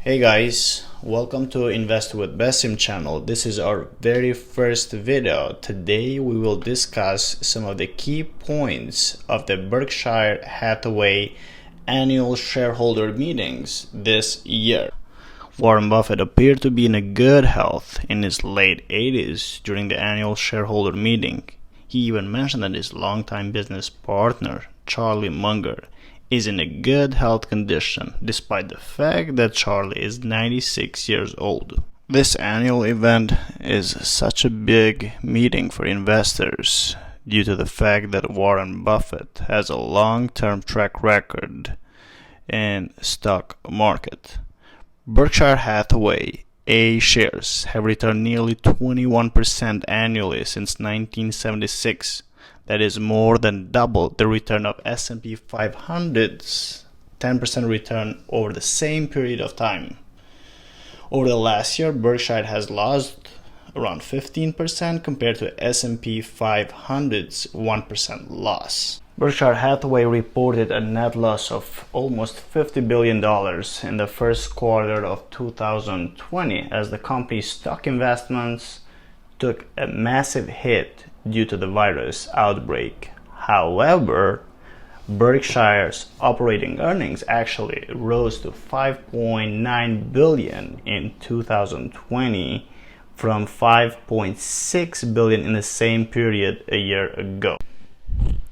Hey guys, welcome to Invest with Basim channel. This is our very first video. Today we will discuss some of the key points of the Berkshire Hathaway annual shareholder meetings this year. Warren Buffett appeared to be in a good health in his late 80s during the annual shareholder meeting. He even mentioned that his longtime business partner, Charlie Munger, is in a good health condition, despite the fact that Charlie is 96 years old. This annual event is such a big meeting for investors due to the fact that Warren Buffett has a long-term track record in stock market. Berkshire Hathaway A shares have returned nearly 21% annually since 1976. That is more than double the return of S&P 500's 10% return over the same period of time. Over the last year, Berkshire has lost around 15% compared to S&P 500's 1% loss. Berkshire Hathaway reported a net loss of almost $50 billion in the first quarter of 2020 as the company's stock investments took a massive hit due to the virus outbreak. However, Berkshire's operating earnings actually rose to $5.9 billion in 2020 from $5.6 billion in the same period a year ago.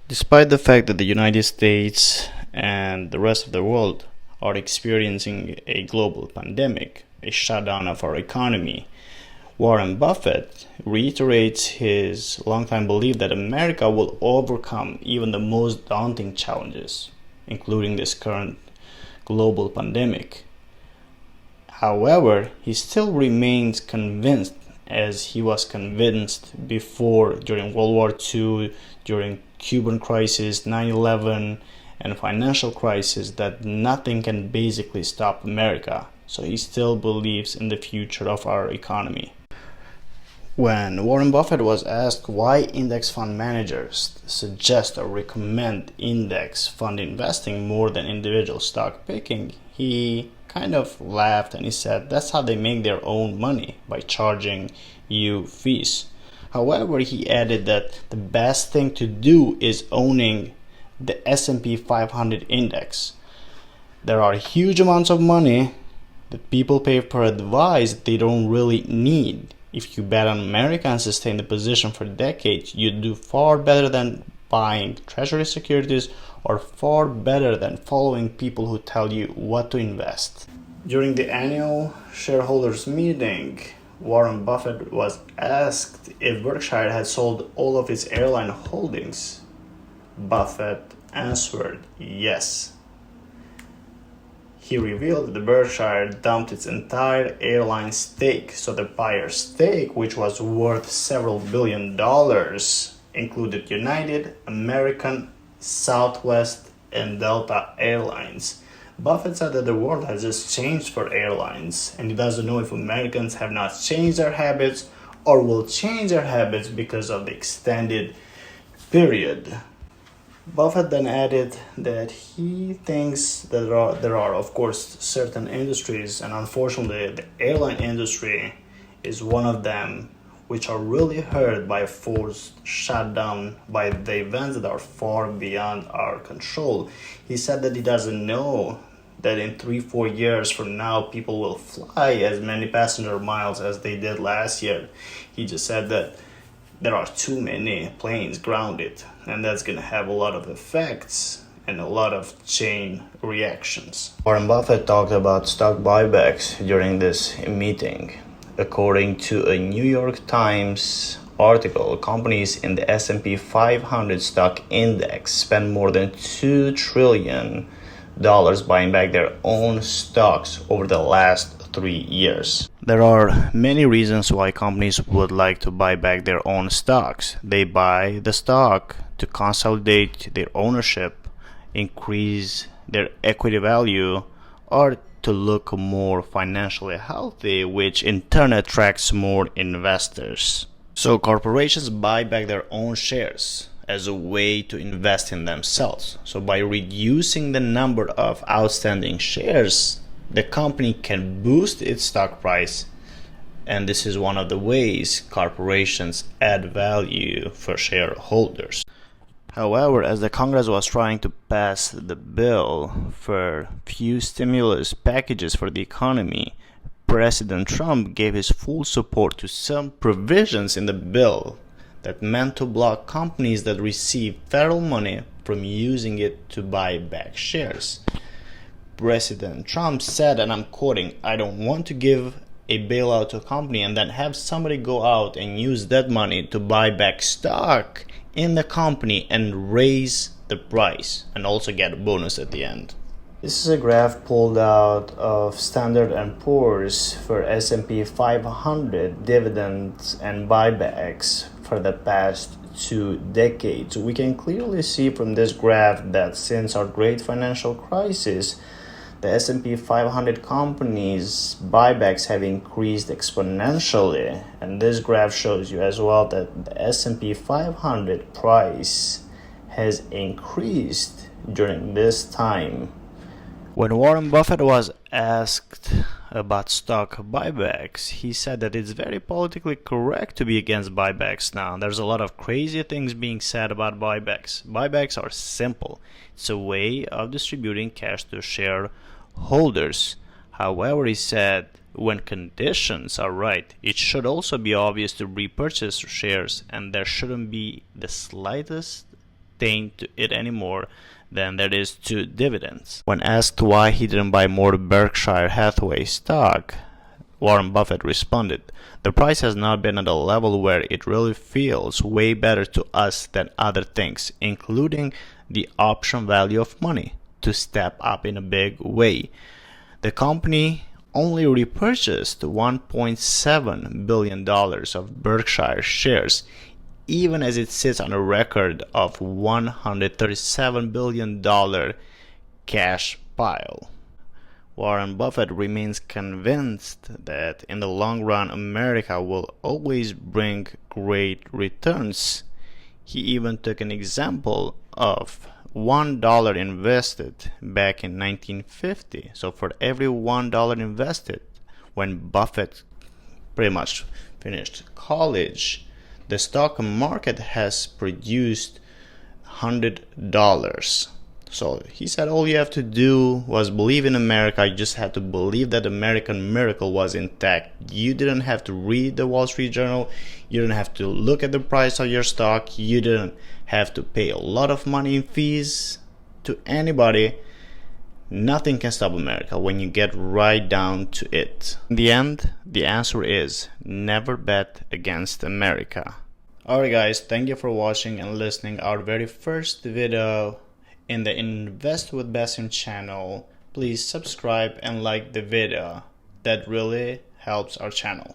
Despite the fact that the United States and the rest of the world are experiencing a global pandemic, a shutdown of our economy, Warren Buffett reiterates his longtime belief that America will overcome even the most daunting challenges, including this current global pandemic. However, he still remains convinced, as he was convinced before during World War II, during Cuban crisis, 9/11, and financial crisis, that nothing can basically stop America. So he still believes in the future of our economy. When Warren Buffett was asked why index fund managers suggest or recommend index fund investing more than individual stock picking, he kind of laughed and he said that's how they make their own money, by charging you fees. However, he added that the best thing to do is owning the S&P 500 index. There are huge amounts of money that people pay for advice they don't really need. If you bet on America and sustain the position for decades, you do far better than buying treasury securities, or far better than following people who tell you what to invest. During the annual shareholders meeting, Warren Buffett was asked if Berkshire had sold all of its airline holdings. Buffett answered yes. He revealed that the Berkshire dumped its entire airline stake, so the buyer's stake, which was worth several $billion, included United, American, Southwest, and Delta Airlines. Buffett said that the world has just changed for airlines, and he doesn't know if Americans have not changed their habits or will change their habits because of the extended period. Buffett then added that he thinks that there are of course certain industries, and unfortunately the airline industry is one of them, which are really hurt by a forced shutdown, by the events that are far beyond our control. He said that he doesn't know that in 3-4 years from now people will fly as many passenger miles as they did last year. He just said that there are too many planes grounded, and that's going to have a lot of effects and a lot of chain reactions. Warren Buffett talked about stock buybacks during this meeting. According to a New York Times article, companies in the S&P 500 stock index spend more than $2 trillion buying back their own stocks over the last 3 years. There are many reasons why companies would like to buy back their own stocks. They buy the stock to consolidate their ownership, increase their equity value, or to look more financially healthy, which in turn attracts more investors. So corporations buy back their own shares as a way to invest in themselves. So by reducing the number of outstanding shares, the company can boost its stock price, and this is one of the ways corporations add value for shareholders. However, as the Congress was trying to pass the bill for few stimulus packages for the economy, President Trump gave his full support to some provisions in the bill that meant to block companies that receive federal money from using it to buy back shares. President Trump said, and I'm quoting, "I don't want to give a bailout to a company and then have somebody go out and use that money to buy back stock in the company and raise the price and also get a bonus at the end." This is a graph pulled out of Standard & Poor's for S&P 500 dividends and buybacks for the past 2 decades. We can clearly see from this graph that since our great financial crisis, the S&P 500 companies' buybacks have increased exponentially, and this graph shows you as well that the S&P 500 price has increased during this time. When Warren Buffett was asked about stock buybacks, he said that it's very politically correct to be against buybacks now. There's a lot of crazy things being said about buybacks. Buybacks are simple. It's a way of distributing cash to shareholders. However, he said when conditions are right, it should also be obvious to repurchase shares, and there shouldn't be the slightest thing to it anymore than there is to dividends. When asked why he didn't buy more Berkshire Hathaway stock, Warren Buffett responded, "The price has not been at a level where it really feels way better to us than other things, including the option value of money, to step up in a big way." The company only repurchased $1.7 billion of Berkshire shares, even as it sits on a record of $137 billion cash pile. Warren Buffett remains convinced that in the long run, America will always bring great returns. He even took an example of $1 invested back in 1950. So for every $1 invested, when Buffett pretty much finished college, the stock market has produced $100. So he said all you have to do was believe in America. You just had to believe that American miracle was intact. You didn't have to read the Wall Street Journal. You didn't have to look at the price of your stock. You didn't have to pay a lot of money in fees to anybody. Nothing can stop America when you get right down to it. In the end, the answer is never bet against America. Alright guys, thank you for watching and listening our very first video in the Invest with Basim channel. Please subscribe and like the video. That really helps our channel.